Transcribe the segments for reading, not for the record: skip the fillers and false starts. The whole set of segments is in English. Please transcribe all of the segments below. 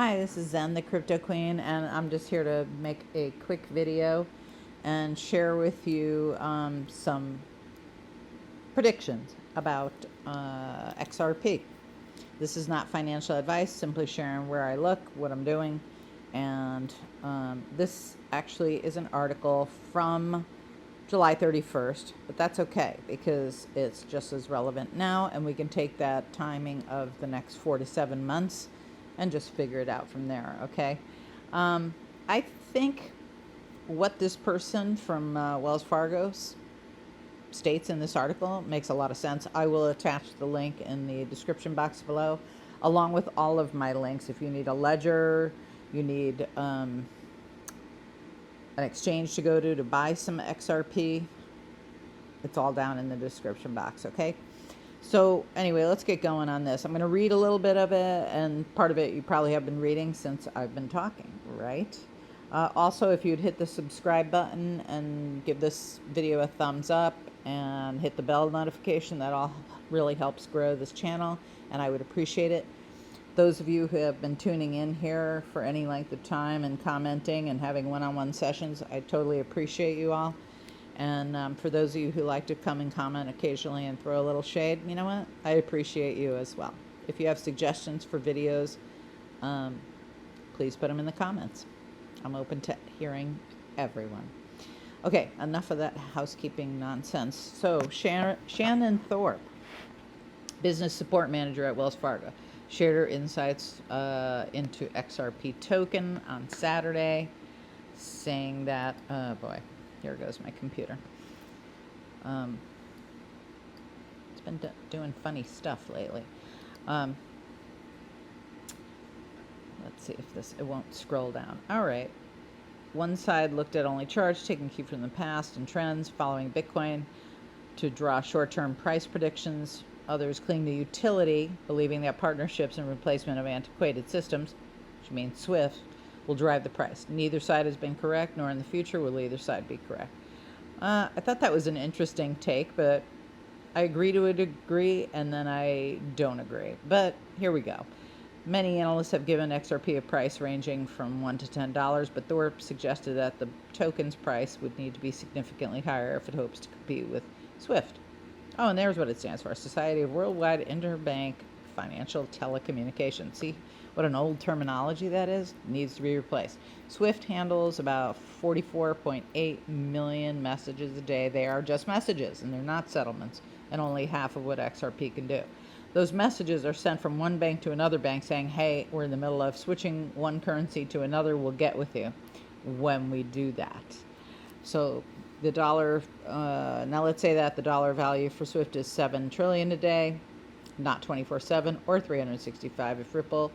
Hi, this is Zen, the Crypto Queen, and I'm just here to make a quick video and share with you some predictions about XRP. This is not financial advice, simply sharing where I look, what I'm doing, and this actually is an article from July 31st, but that's okay because it's just as relevant now, and we can take that timing of the next 4 to 7 months and just figure it out from there, okay? I think what this person from Wells Fargo states in this article makes a lot of sense. I will attach the link in the description box below, along with all of my links. If you need a ledger, you need an exchange to go to buy some XRP, it's all down in the description box, okay? So anyway, let's get going on this. I'm going to read a little bit of it, and part of it you probably have been reading since I've been talking, right? Also, if you'd hit the subscribe button and give this video a thumbs up and hit the bell notification, that all really helps grow this channel, and I would appreciate it. Those of you who have been tuning in here for any length of time and commenting and having one-on-one sessions, I totally appreciate you all. And for those of you who like to come and comment occasionally and throw a little shade, you know what? I appreciate you as well. If you have suggestions for videos, please put them in the comments. I'm open to hearing everyone. Okay, enough of that housekeeping nonsense. So Shannon Thorpe, business support manager at Wells Fargo, shared her insights into XRP token on Saturday, saying that, oh boy, here goes my computer. It's been doing funny stuff lately. Let's see if it won't scroll down. All right. One side looked at only charts, taking cue from the past and trends following Bitcoin to draw short-term price predictions. Others cling to utility, believing that partnerships and replacement of antiquated systems, which means SWIFT, will drive the price. Neither side has been correct, nor in the future will either side be correct. I thought that was an interesting take, but I agree to a degree, and then I don't agree. But here we go. Many analysts have given XRP a price ranging from $1 to $10, but Thorpe suggested that the token's price would need to be significantly higher if it hopes to compete with SWIFT. Oh, and there's what it stands for: Society of Worldwide Interbank Financial Telecommunications. See what an old terminology that is? It needs to be replaced. SWIFT handles about 44.8 million messages a day. They are just messages, and they're not settlements, and only half of what XRP can do. Those messages are sent from one bank to another bank saying, hey, we're in the middle of switching one currency to another. We'll get with you when we do that. So the dollar, now let's say that the dollar value for SWIFT is 7 trillion a day, not 24/7 or 365 if Ripple,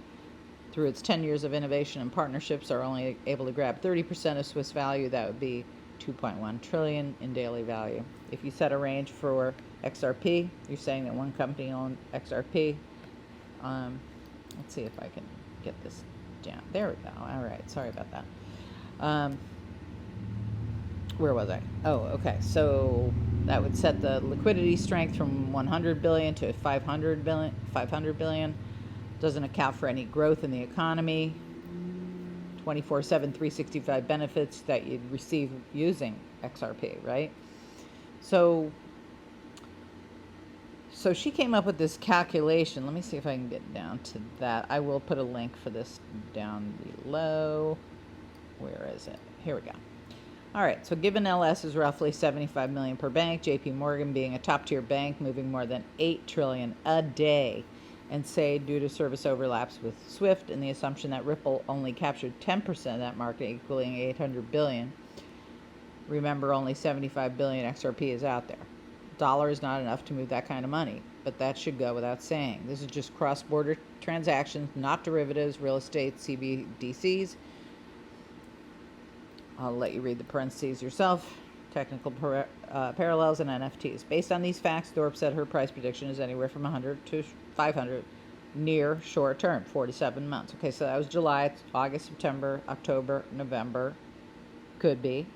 through its 10 years of innovation and partnerships, are only able to grab 30% of Swift's value. That would be 2.1 trillion in daily value. If you set a range for XRP, you're saying that one company owned XRP. Let's see if I can get this down. There we go. All right. Sorry about that. Where was I? Oh, okay. So that would set the liquidity strength from 100 billion to 500 billion. Doesn't account for any growth in the economy. 24/7, 365 benefits that you'd receive using XRP, right? So she came up with this calculation. Let me see if I can get down to that. I will put a link for this down below. Where is it? Here we go. All right, so given LS is roughly 75 million per bank, JP Morgan being a top-tier bank moving more than 8 trillion a day, and say due to service overlaps with SWIFT and the assumption that Ripple only captured 10% of that market, equaling 800 billion. Remember, only 75 billion XRP is out there. Dollar is not enough to move that kind of money, but that should go without saying. This is just cross-border transactions, not derivatives, real estate, CBDCs. I'll let you read the parentheses yourself. Technical parallels and NFTs. Based on these facts, Thorpe said her price prediction is anywhere from 100 to 500 near short term, 4 to 7 months. Okay, so that was July, August, September, October, November. Could be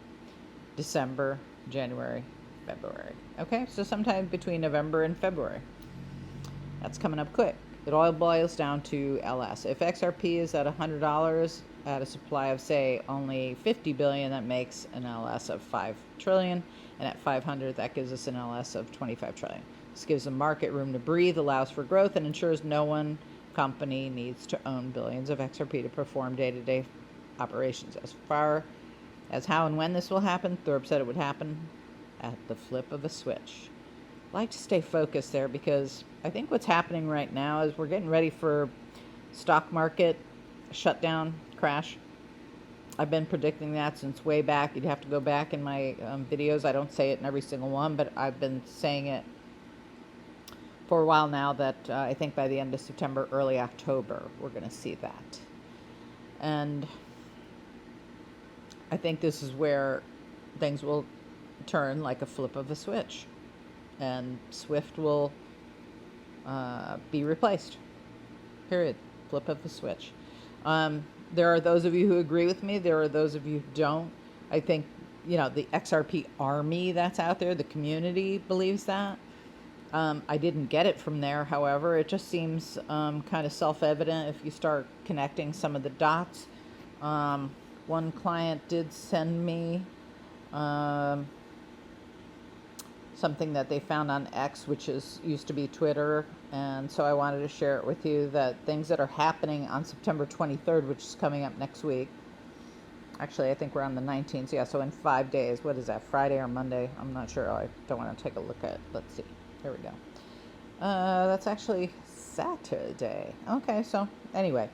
December, January, February. Okay, so sometime between November and February. That's coming up quick. It all boils down to LS. If XRP is at $100 at a supply of, say, only 50 billion, that makes an LS of 5 trillion. And at 500, that gives us an LS of 25 trillion. This gives the market room to breathe, allows for growth, and ensures no one company needs to own billions of XRP to perform day-to-day operations. As far as how and when this will happen, Thorpe said it would happen at the flip of a switch. I like to stay focused there because I think what's happening right now is we're getting ready for stock market shutdown, crash. I've been predicting that since way back. You'd have to go back in my videos. I don't say it in every single one, but I've been saying it for a while now that I think by the end of September, early October, we're going to see that. And I think this is where things will turn like a flip of a switch. And Swift will be replaced. Period. Flip of the switch. There are those of you who agree with me. There are those of you who don't. I think, the XRP army that's out there, the community believes that. I didn't get it from there, however. It just seems kind of self-evident if you start connecting some of the dots. One client did send me something that they found on X, which used to be Twitter, and so I wanted to share it with you, that things that are happening on September 23rd, which is coming up next week. Actually, I think we're on the 19th, yeah, so in 5 days. What is that, Friday or Monday? I'm not sure. I don't want to take a look at it. Let's see. Here we go. That's actually Saturday. Okay, so anyway.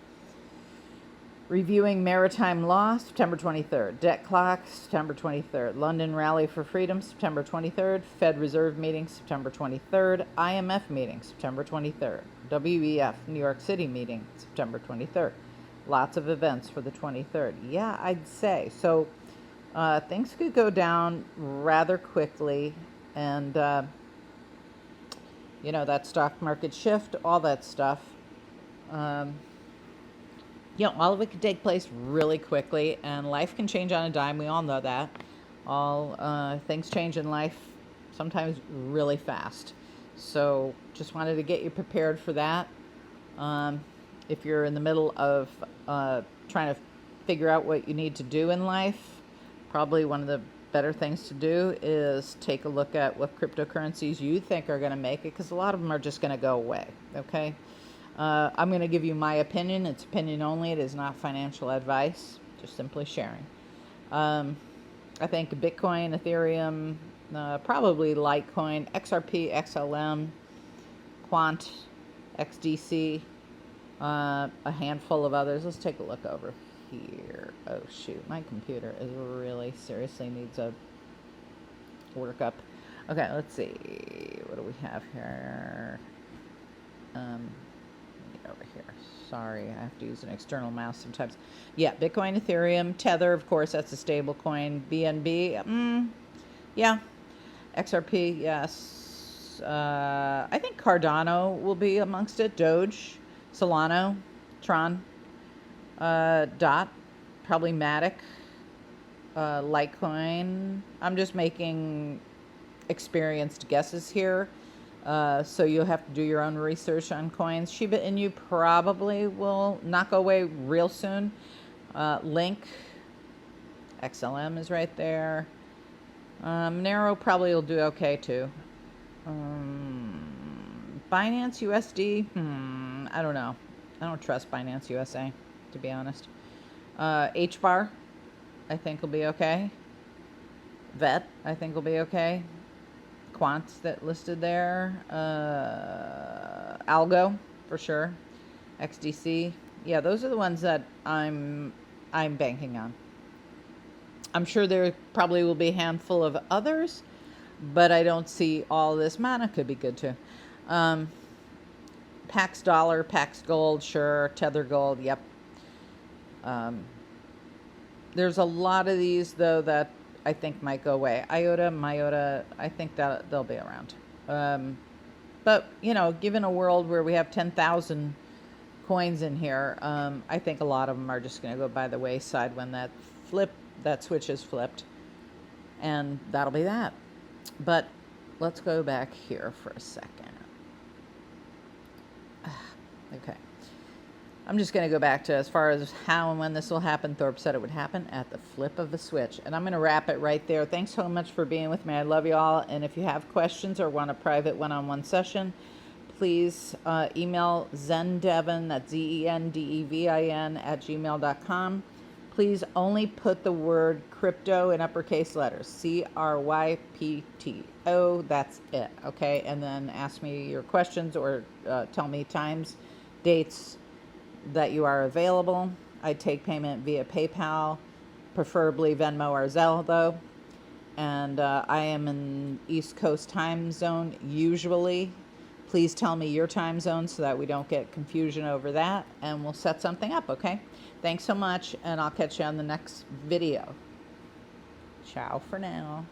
Reviewing maritime law, September 23rd. Debt clock, September 23rd. London Rally for Freedom, September 23rd. Fed Reserve meeting, September 23rd. IMF meeting, September 23rd. WEF New York City meeting, September 23rd. Lots of events for the 23rd. Yeah, I'd say. So things could go down rather quickly. And, that stock market shift, all that stuff. All of it can take place really quickly, and life can change on a dime. We all know that. All things change in life sometimes really fast. So just wanted to get you prepared for that. If you're in the middle of trying to figure out what you need to do in life, probably one of the better things to do is take a look at what cryptocurrencies you think are going to make it, because a lot of them are just going to go away, okay? I'm going to give you my opinion. It's opinion only. It is not financial advice, just simply sharing. I think Bitcoin, Ethereum, probably Litecoin, XRP, XLM, Quant, XDC, a handful of others. Let's take a look over here. Oh, shoot. My computer is really seriously needs a workup. Okay, let's see. What do we have here? Over here. Sorry, I have to use an external mouse sometimes. Yeah, Bitcoin, Ethereum, Tether, of course, that's a stable coin. BNB, yeah. XRP, yes. I think Cardano will be amongst it. Doge, Solana, Tron, DOT, probably Matic, Litecoin. I'm just making experienced guesses here. So you'll have to do your own research on coins. Shiba Inu probably will not go away real soon. Link, XLM is right there. Monero probably will do okay too. Binance USD, I don't know. I don't trust Binance USA, to be honest. HBAR, I think will be okay. VET, I think will be okay. Quants that listed there, Algo for sure, XDC. Yeah, those are the ones that I'm banking on. I'm sure there probably will be a handful of others, but I don't see all this. Mana could be good too. Pax Dollar, Pax Gold, sure. Tether Gold, yep. There's a lot of these though that I think might go away. IOTA, MIOTA, I think that they'll be around. But, given a world where we have 10,000 coins in here, I think a lot of them are just going to go by the wayside when that switch is flipped. And that'll be that. But let's go back here for a second. Okay. I'm just going to go back to as far as how and when this will happen. Thorpe said it would happen at the flip of a switch. And I'm going to wrap it right there. Thanks so much for being with me. I love you all. And if you have questions or want a private one-on-one session, please email Zendevin, that's ZENDEVIN @gmail.com. Please only put the word crypto in uppercase letters, CRYPTO, that's it, okay? And then ask me your questions or tell me times, dates that you are available. I take payment via PayPal, preferably Venmo or Zelle though. And I am in East Coast time zone usually. Please tell me your time zone so that we don't get confusion over that, and we'll set something up, okay? Thanks so much, and I'll catch you on the next video. Ciao for now.